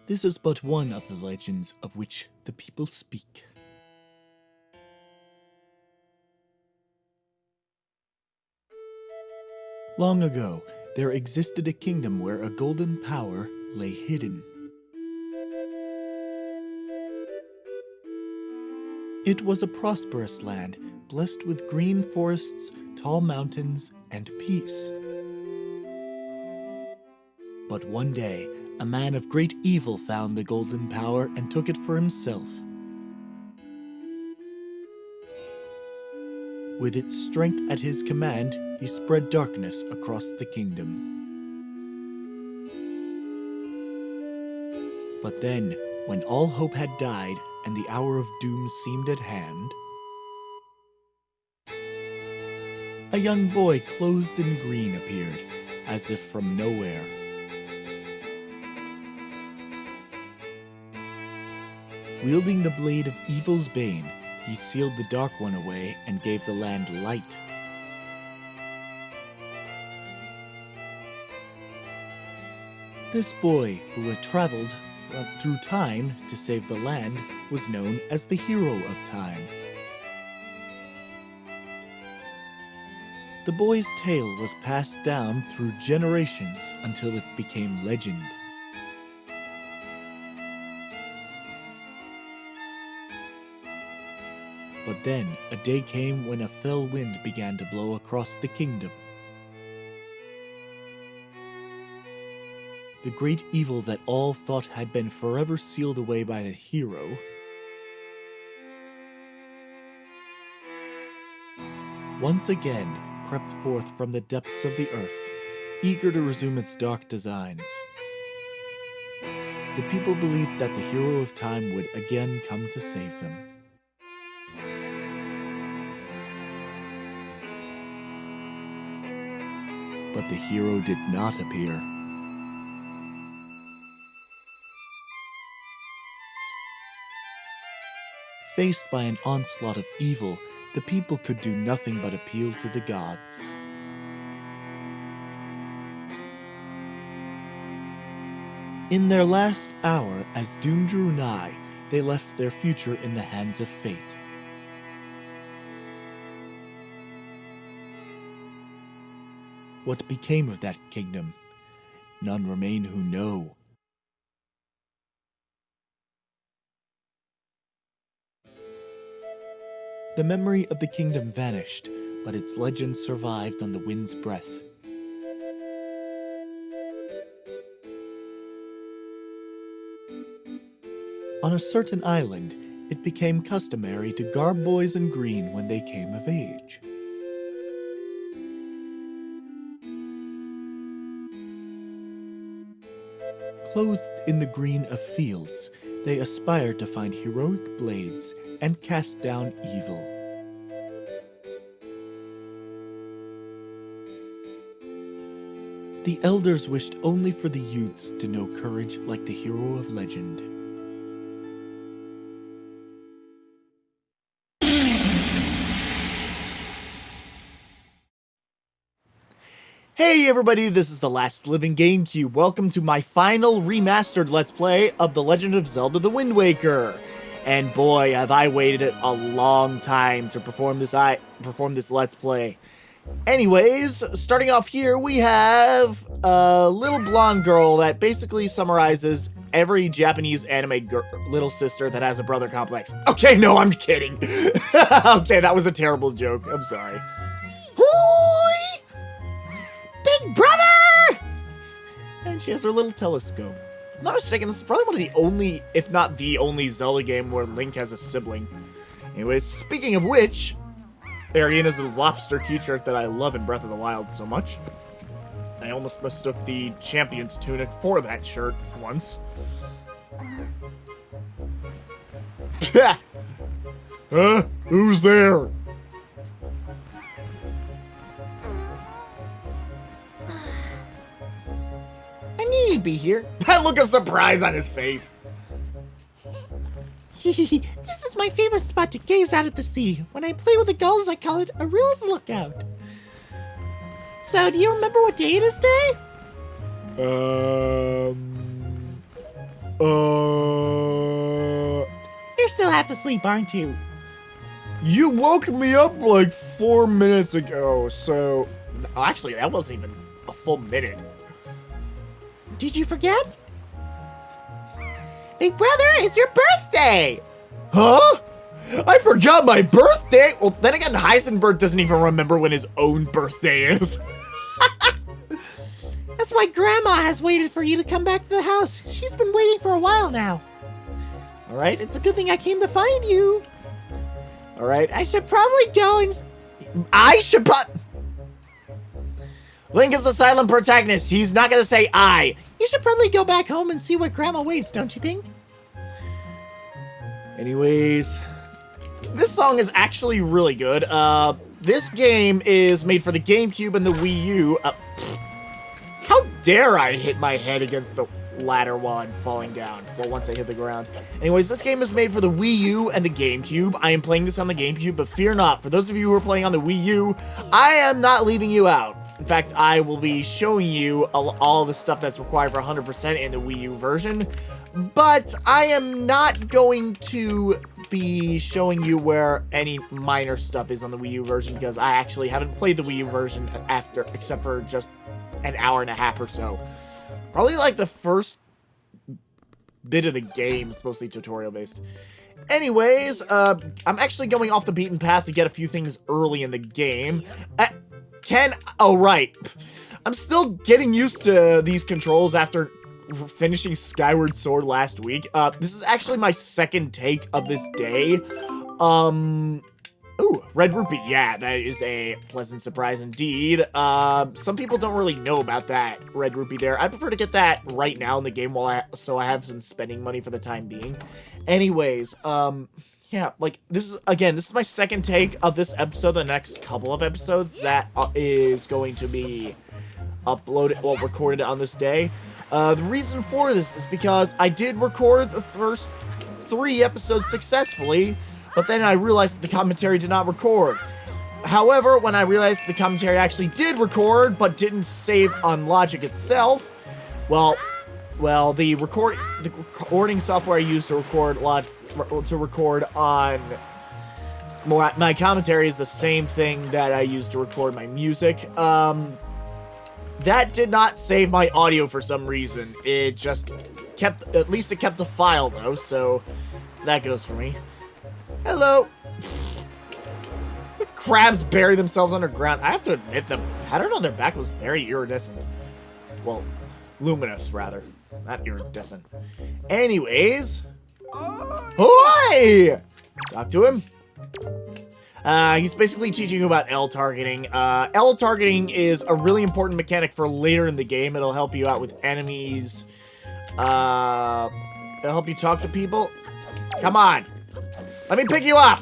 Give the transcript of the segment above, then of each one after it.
This is but one of the legends of which the people speak. Long ago, there existed a kingdom where a golden power lay hidden. It was a prosperous land, blessed with green forests, tall mountains, and peace. But one day, a man of great evil found the golden power and took it for himself. With its strength at his command, he spread darkness across the kingdom. But then, when all hope had died and the hour of doom seemed at hand, a young boy clothed in green appeared, as if from nowhere. Wielding the blade of evil's bane, he sealed the Dark One away and gave the land light. This boy, who had traveled through time to save the land, was known as the Hero of Time. The boy's tale was passed down through generations until it became legend. But then, a day came when a fell wind began to blow across the kingdom. The great evil that all thought had been forever sealed away by the hero once again crept forth from the depths of the earth, eager to resume its dark designs. The people believed that the Hero of Time would again come to save them. But the hero did not appear. Faced by an onslaught of evil, the people could do nothing but appeal to the gods. In their last hour, as doom drew nigh, they left their future in the hands of fate. What became of that kingdom? None remain who know. The memory of the kingdom vanished, but its legend survived on the wind's breath. On a certain island, it became customary to garb boys in green when they came of age. Clothed in the green of fields, they aspired to find heroic blades and cast down evil. The elders wished only for the youths to know courage like the hero of legend. Hey everybody, this is The Last Living GameCube. Welcome to my final remastered Let's Play of The Legend of Zelda The Wind Waker. And boy, have I waited a long time to perform this Let's Play. Anyways, starting off here, we have a little blonde girl that basically summarizes every Japanese anime little sister that has a brother complex. Okay, no, I'm kidding. Okay, that was a terrible joke. I'm sorry. Big brother! And she has her little telescope. If I'm not mistaken, this is probably one of the only, if not the only Zelda game where Link has a sibling. Anyways, speaking of which, Arian is the lobster t-shirt that I love in Breath of the Wild so much. I almost mistook the champion's tunic for that shirt once. Who's there? He'd be here. That look of surprise on his face. This is my favorite spot to gaze out at the sea. When I play with the gulls, I call it a real lookout. So, do you remember what day it is today? half asleep, aren't you? You woke me up like 4 minutes ago, so... Actually, that wasn't even a full minute. Did you forget? Big brother, it's your birthday! Huh? I forgot my birthday? Well, then again, Heisenberg doesn't even remember when his own birthday is. That's why Grandma has waited for you to come back to the house. She's been waiting for a while now. Alright, it's a good thing I came to find you. Alright, I should probably go and... Link is the silent protagonist. He's not gonna say I. You should probably go back home and see what Grandma waits, don't you think? Anyways, this song is actually really good. This game is made for the GameCube and the Wii U. How dare I hit my head against the ladder while I'm falling down? Well, once I hit the ground. Anyways, this game is made for the Wii U and the GameCube. I am playing this on the GameCube, but fear not. For those of you who are playing on the Wii U, I am not leaving you out. In fact, I will be showing you all the stuff that's required for 100% in the Wii U version, but I am not going to be showing you where any minor stuff is on the Wii U version, because I actually haven't played the Wii U version except for just an hour and a half or so. Probably like the first bit of the game is mostly tutorial based. Anyways, I'm actually going off the beaten path to get a few things early in the game. Oh, right. I'm still getting used to these controls after finishing Skyward Sword last week. This is actually my second take of this day. Ooh, Red Rupee. Yeah, that is a pleasant surprise indeed. Some people don't really know about that Red Rupee there. I prefer to get that right now in the game so I have some spending money for the time being. Anyways, yeah, like, this is my second take of this episode. The next couple of episodes that is going to be recorded on this day. The reason for this is because I did record the first 3 episodes successfully, but then I realized that the commentary did not record. However, when I realized the commentary actually did record, but didn't save on Logic itself, well, the recording software I used to record on my commentary is the same thing that I used to record my music. That did not save my audio for some reason. It just at least it kept a file though, so that goes for me. Hello. The crabs bury themselves underground. I have to admit, the pattern on their back was very iridescent. Well, luminous rather, not iridescent. Anyways. Oi! Talk to him. He's basically teaching you about L targeting. L targeting is a really important mechanic for later in the game. It'll help you out with enemies. It'll help you talk to people. Come on. Let me pick you up.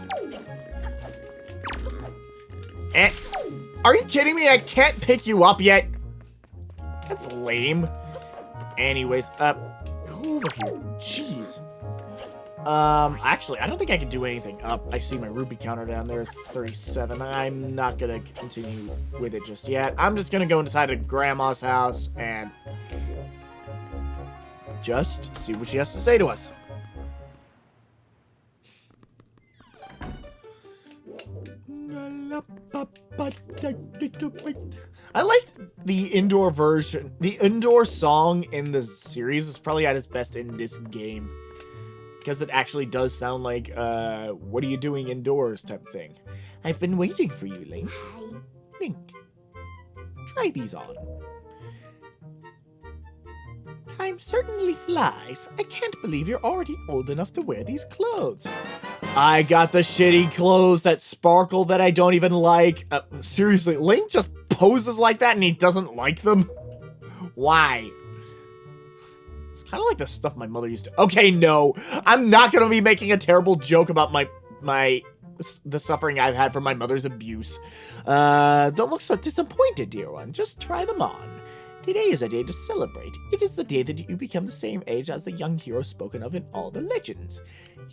Are you kidding me? I can't pick you up yet. That's lame. Anyways, go over here. Jeez. Actually, I don't think I can do anything. I see my rupee counter down there, 37. I'm not gonna continue with it just yet. I'm just gonna go inside of Grandma's house and just see what she has to say to us. I like the indoor version. The indoor song in the series is probably at its best in this game, because it actually does sound like, what are you doing indoors type of thing. I've been waiting for you, Link. Link, try these on. Time certainly flies. I can't believe you're already old enough to wear these clothes. I got the shitty clothes that sparkle that I don't even like. Seriously, Link just poses like that and he doesn't like them? Why? It's kind of like the stuff my mother used to... Okay, no. I'm not going to be making a terrible joke about the suffering I've had from my mother's abuse. Don't look so disappointed, dear one. Just try them on. Today is a day to celebrate. It is the day that you become the same age as the young hero spoken of in all the legends.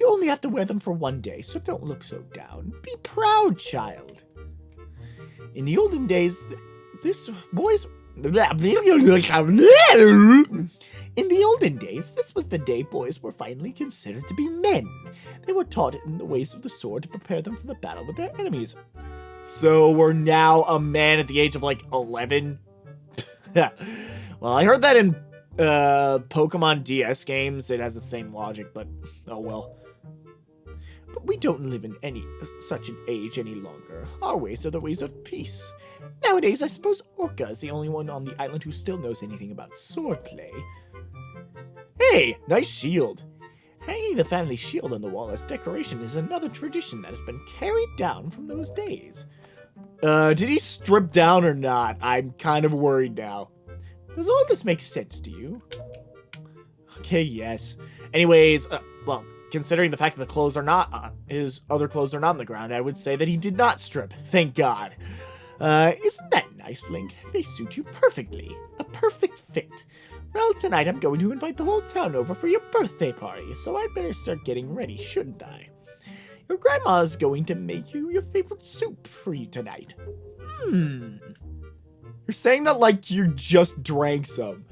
You only have to wear them for one day, so don't look so down. Be proud, child. In the olden days, In the olden days, this was the day boys were finally considered to be men. They were taught in the ways of the sword to prepare them for the battle with their enemies. So we're now a man at the age of like 11? Well, I heard that in Pokemon DS games. It has the same logic, but oh well. But we don't live in such an age any longer. Our ways are the ways of peace. Nowadays, I suppose Orca is the only one on the island who still knows anything about swordplay. Hey, nice shield. Hanging the family shield on the wall as decoration is another tradition that has been carried down from those days. Did he strip down or not? I'm kind of worried now. Does all this make sense to you? Okay, yes. Anyways, well, considering the fact that the clothes are not, his other clothes are not on the ground, I would say that he did not strip. Thank God. Isn't that nice, Link? They suit you perfectly. A perfect fit. Well, tonight I'm going to invite the whole town over for your birthday party, so I'd better start getting ready, shouldn't I? Your grandma's going to make you your favorite soup for you tonight. You're saying that like you just drank some.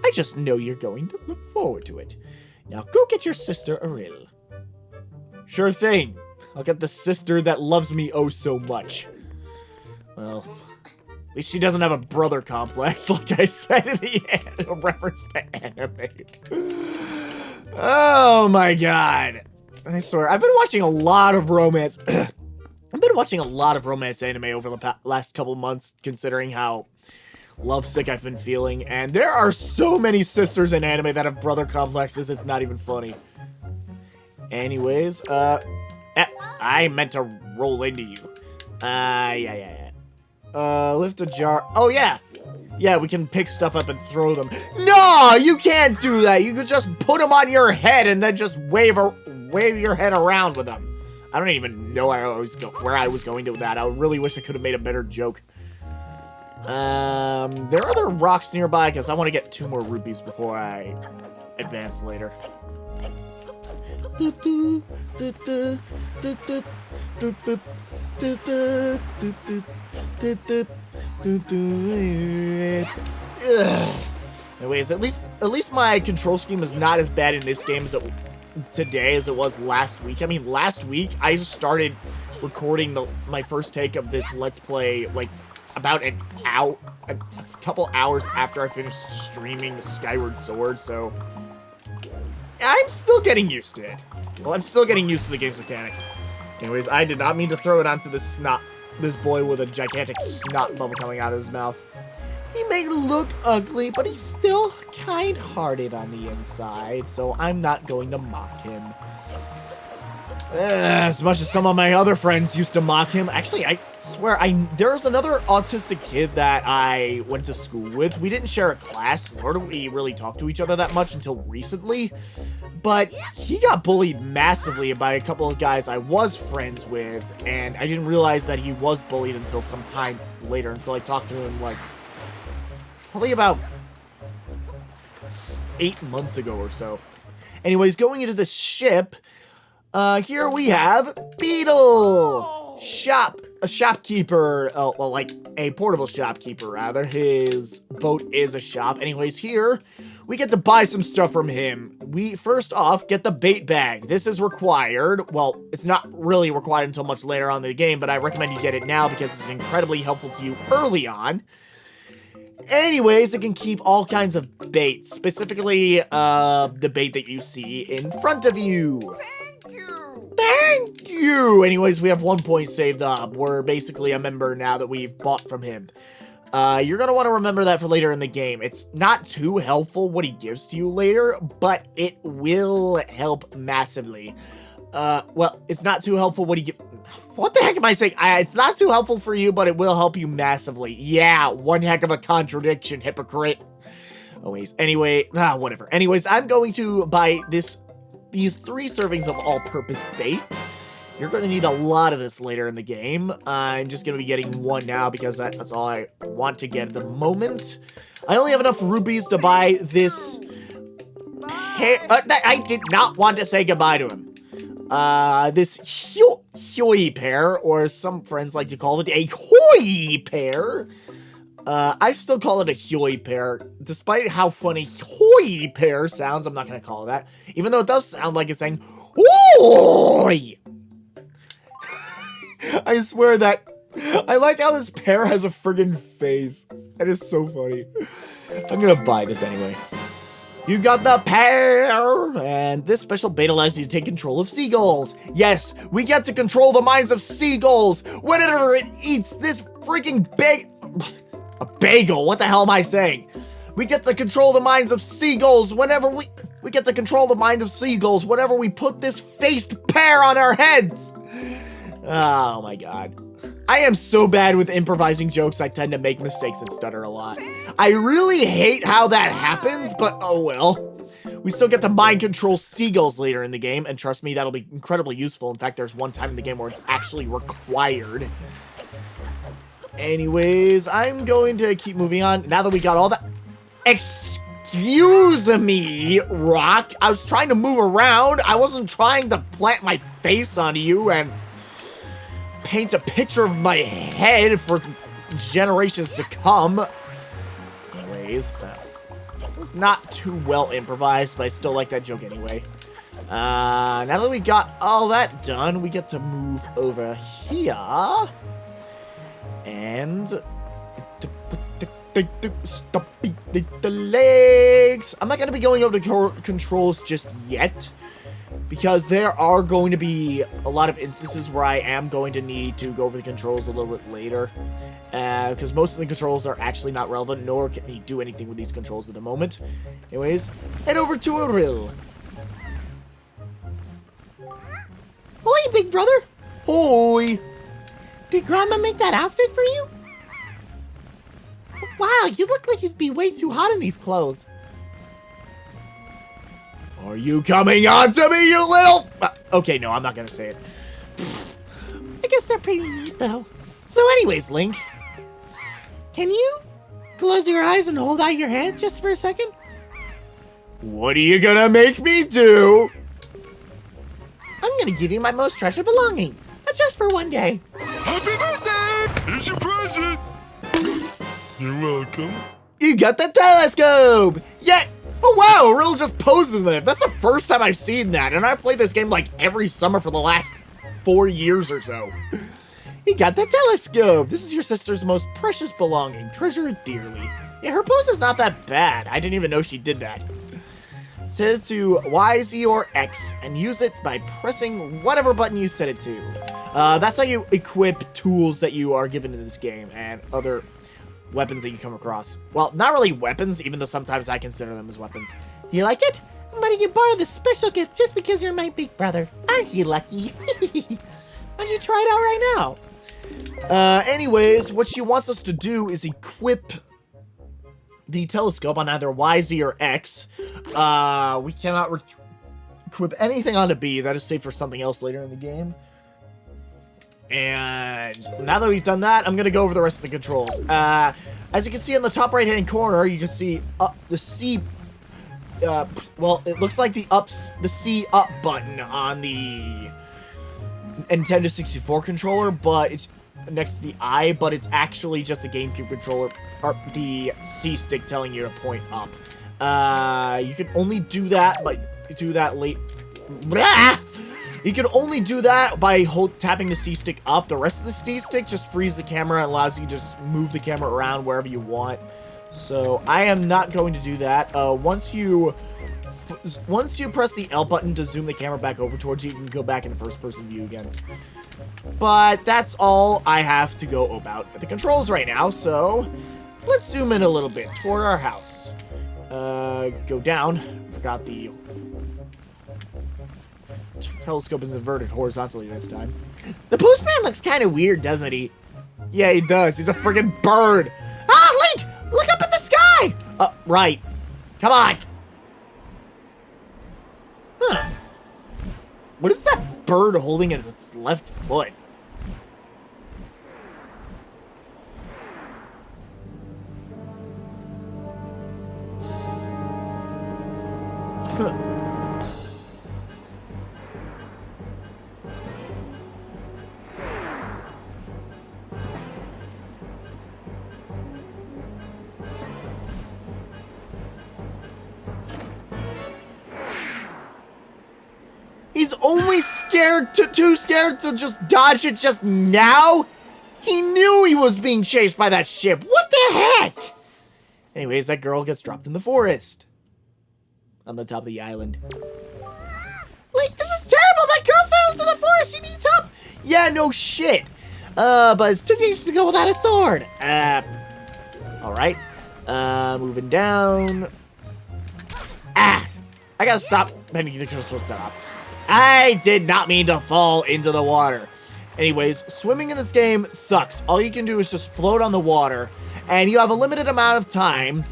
I just know you're going to look forward to it. Now go get your sister Aril. Sure thing. I'll get the sister that loves me oh so much. Well, at least she doesn't have a brother complex, like I said in the reference to anime. Oh my god. I swear, I've been watching a lot of romance. I've been watching a lot of romance anime over the last couple months, considering how lovesick I've been feeling. And there are so many sisters in anime that have brother complexes, it's not even funny. Anyways, I meant to roll into you. Yeah. Lift a jar. Oh, yeah. Yeah, we can pick stuff up and throw them. No, you can't do that. You could just put them on your head and then just wave your head around with them. I don't even know where I was going to with that. I really wish I could have made a better joke. There are other rocks nearby because I want to get 2 more rupees before I advance later. Anyways, at least my control scheme is not as bad in this game today as it was last week. I mean, last week I just started recording my first take of this Let's Play like about a couple hours after I finished streaming the Skyward Sword, so I'm still getting used to it. Well, I'm still getting used to the game's mechanic. Anyways, I did not mean to throw it onto this boy with a gigantic snot bubble coming out of his mouth. He may look ugly, but he's still kind-hearted on the inside, so I'm not going to mock him. As much as some of my other friends used to mock him. Actually, I swear, there's another autistic kid that I went to school with. We didn't share a class, nor do we really talk to each other that much until recently. But he got bullied massively by a couple of guys I was friends with, and I didn't realize that he was bullied until some time later, until I talked to him, like, probably about 8 months ago or so. Anyways, going into the ship, here we have Beetle! A shopkeeper, well, like, a portable shopkeeper, rather. His boat is a shop. Anyways, here, we get to buy some stuff from him. We, first off, get the bait bag. This is required. Well, it's not really required until much later on in the game, but I recommend you get it now because it's incredibly helpful to you early on. Anyways, it can keep all kinds of baits, specifically, the bait that you see in front of you. Thank you! Anyways, we have 1 point saved up. We're basically a member now that we've bought from him. You're gonna want to remember that for later in the game. It's not too helpful what he gives to you later, but it will help massively. Well, it's not too helpful what he gives... What the heck am I saying? It's not too helpful for you, but it will help you massively. Yeah, one heck of a contradiction, hypocrite. Anyway, whatever. Anyways, I'm going to buy these 3 servings of all-purpose bait. You're going to need a lot of this later in the game. I'm just going to be getting 1 now because that's all I want to get at the moment. I only have enough rupees to buy this... I did not want to say goodbye to him. This Hyoi pear, or some friends like to call it a Hoi pear. I still call it a Hoi pear. Despite how funny Hoi pear sounds, I'm not gonna call it that. Even though it does sound like it's saying Hoi! I swear that I like how this pear has a friggin' face. That is so funny. I'm gonna buy this anyway. You got the pear! And this special beta allows you to take control of seagulls. Yes, we get to control the minds of seagulls whenever it eats this freaking a bagel, what the hell am I saying? We get to control the minds of seagulls whenever we get to control the mind of seagulls whenever we put this faced pear on our heads! Oh my god. I am so bad with improvising jokes, I tend to make mistakes and stutter a lot. I really hate how that happens, but oh well. We still get to mind control seagulls later in the game, and trust me, that'll be incredibly useful. In fact, there's one time in the game where it's actually required. Anyways, I'm going to keep moving on. Now that we got all that... Excuse me, Rock. I was trying to move around. I wasn't trying to plant my face onto you and paint a picture of my head for generations to come. Anyways, it was not too well improvised, but I still like that joke anyway. Now that we got all that done, we get to move over here. And stop the legs. I'm not going to be going over the controls just yet, because there are going to be a lot of instances where I am going to need to go over the controls a little bit later, because most of the controls are actually not relevant, nor can you do anything with these controls at the moment. Anyways, head over to Ariel. Hoi, big brother. Hoi. Did Grandma make that outfit for you? Wow, you look like you'd be way too hot in these clothes. Are you coming on to me, you little... okay, no, I'm not gonna say it. I guess they're pretty neat, though. So anyways, Link, can you close your eyes and hold out your hand just for a second? What are you gonna make me do? I'm gonna give you my most treasured belonging, but just for one day. Happy birthday! Here's your present! You're welcome. You got the telescope! Yeah! Oh wow, Ariel just poses in it. That's the first time I've seen that, and I've played this game like every summer for the last 4 years or so. You got the telescope! This is your sister's most precious belonging. Treasure it dearly. Yeah, her pose is not that bad. I didn't even know she did that. Set it to Y, Z, or X, and use it by pressing whatever button you set it to. That's how you equip tools that you are given in this game, and other weapons that you come across. Well, not really weapons, even though sometimes I consider them as weapons. You like it? I'm letting you borrow this special gift just because you're my big brother. Aren't you lucky? Why don't you try it out right now? Anyways, what she wants us to do is equip the telescope on either Y, Z, or X. We cannot equip anything onto B. That is saved for something else later in the game. And now that we've done that, I'm going to go over the rest of the controls. As you can see in the top right-hand corner, you can see the C... well, it looks like the C up button on the Nintendo 64 controller, but it's next to the I, but it's actually just the GameCube controller, or the C stick telling you to point up. You can only do that, but do that late... Blah! You can only do that by tapping the C stick up. The rest of the C stick just frees the camera and allows you to just move the camera around wherever you want. So I am not going to do that. Once you press the L button to zoom the camera back over towards you, you can go back in first person view again. But that's all I have to go about the controls right now. So let's zoom in a little bit toward our house. Go down. Forgot the telescope is inverted horizontally this time. The postman looks kind of weird, doesn't he? Yeah, he does. He's a friggin' bird. Ah, Link! Look up in the sky! Right. Come on. Huh. What is that bird holding in its left foot? Huh. He's only too scared to just dodge it just now? He knew he was being chased by that ship. What the heck? Anyways, that girl gets dropped in the forest. On the top of the island. Link, this is terrible! That girl fell into the forest! She needs help! Yeah, no shit. But it's too dangerous to go without a sword. Alright. Moving down. I gotta stop bending the crystal stop. I did not mean to fall into the water. Anyways, swimming in this game sucks. All you can do is just float on the water, and you have a limited amount of time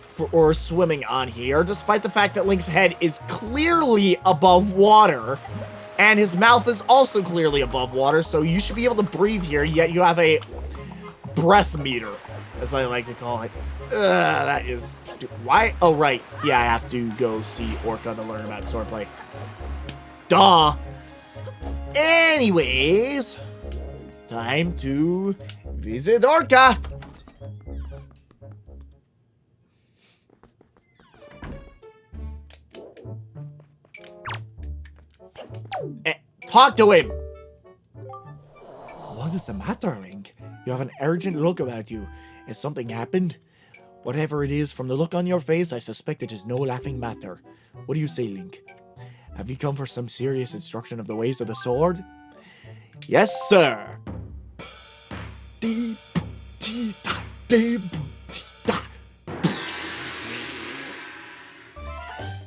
for swimming on here, despite the fact that Link's head is clearly above water, and his mouth is also clearly above water, so you should be able to breathe here, yet you have a breath meter, as I like to call it. That is stupid. Why? Oh, right. Yeah, I have to go see Orca to learn about swordplay. Duh! Anyways, time to visit Orca! Talk to him! What is the matter, Link? You have an urgent look about you. Has something happened? Whatever it is, from the look on your face, I suspect it is no laughing matter. What do you say, Link? Have you come for some serious instruction of the ways of the sword? Yes, sir!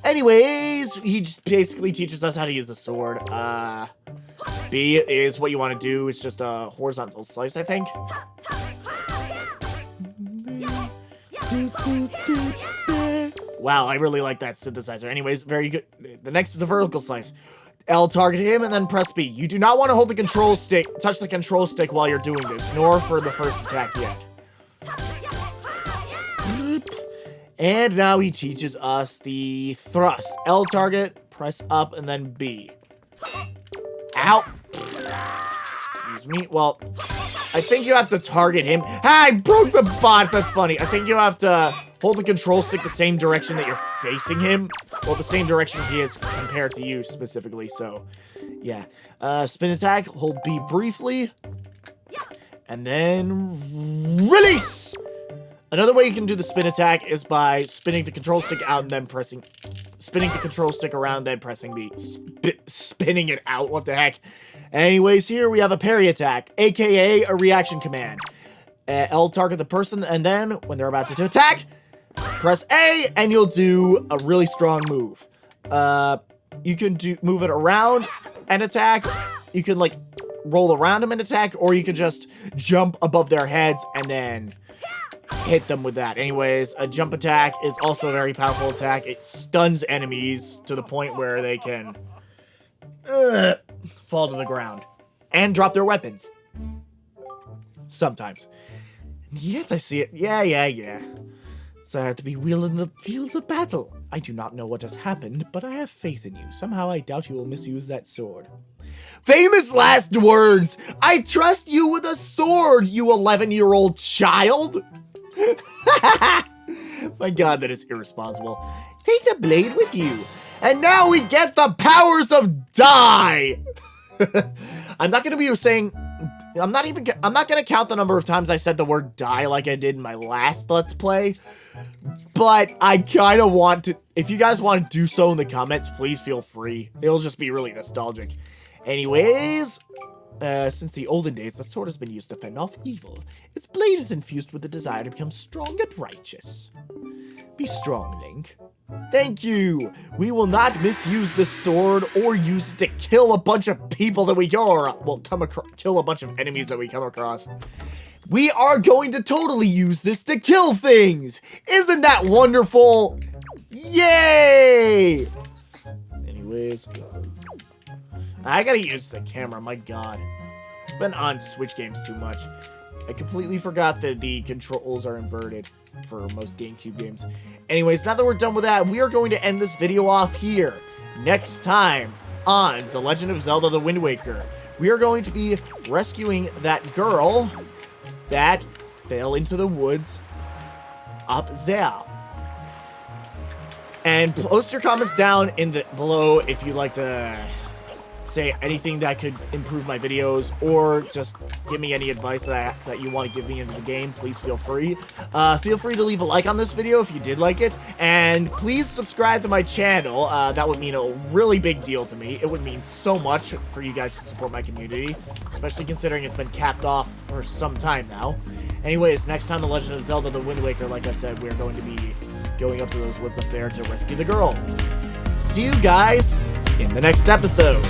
Anyways, he just basically teaches us how to use the sword. B is what you want to do. It's just a horizontal slice, I think. Wow, I really like that synthesizer. Anyways, very good. The next is the vertical slice. L, target him, and then press B. You do not want to hold the control stick, touch the control stick while you're doing this, nor for the first attack yet. And now he teaches us the thrust. L target, press up, and then B. Ow! Excuse me. Well, I think you have to target him. Ah, I broke the bots! That's funny. I think you have to hold the control stick the same direction that you're facing him. Well, the same direction he is compared to you specifically, so yeah. Spin attack, hold B briefly. And then release! Another way you can do the spin attack is by spinning the control stick out and then spinning the control stick around, then pressing B. Spinning it out, what the heck. Anyways, here we have a parry attack, aka a reaction command. L target the person, and then when they're about to attack, press A, and you'll do a really strong move. You can move it around and attack. You can like roll around them and attack, or you can just jump above their heads and then hit them with that. Anyways, a jump attack is also a very powerful attack. It stuns enemies to the point where they can fall to the ground and drop their weapons. Sometimes. And yet I see it. Yeah. So I have to be wielding the field of battle. I do not know what has happened, but I have faith in you. Somehow I doubt you will misuse that sword. Famous last words! I trust you with a sword, you 11-year-old child! My god, that is irresponsible. Take the blade with you. And now we get the powers of die! I'm not gonna be saying... I'm not gonna count the number of times I said the word die like I did in my last Let's Play. But I kinda want to... If you guys want to do so in the comments, please feel free. It'll just be really nostalgic. Anyways... since the olden days, that sword has been used to fend off evil. Its blade is infused with the desire to become strong and righteous. Be strong, Link. Thank you! We will not misuse this sword or use it to kill a bunch of people that we kill a bunch of enemies that we come across. We are going to totally use this to kill things! Isn't that wonderful? Yay! Anyways... I gotta use the camera, my god. I've been on Switch games too much. I completely forgot that the controls are inverted for most GameCube games. Anyways, now that we're done with that, we are going to end this video off here. Next time on The Legend of Zelda The Wind Waker, we are going to be rescuing that girl that fell into the woods up there. And post your comments down in below if you'd like to say anything that could improve my videos, or just give me any advice that you want to give me into the game, please feel free. Feel free to leave a like on this video if you did like it, and please subscribe to my channel. That would mean a really big deal to me. It would mean so much for you guys to support my community, especially considering it's been capped off for some time now. Anyways, next time The Legend of Zelda The Wind Waker, like I said, we're going to be going up to those woods up there to rescue the girl. See you guys in the next episode.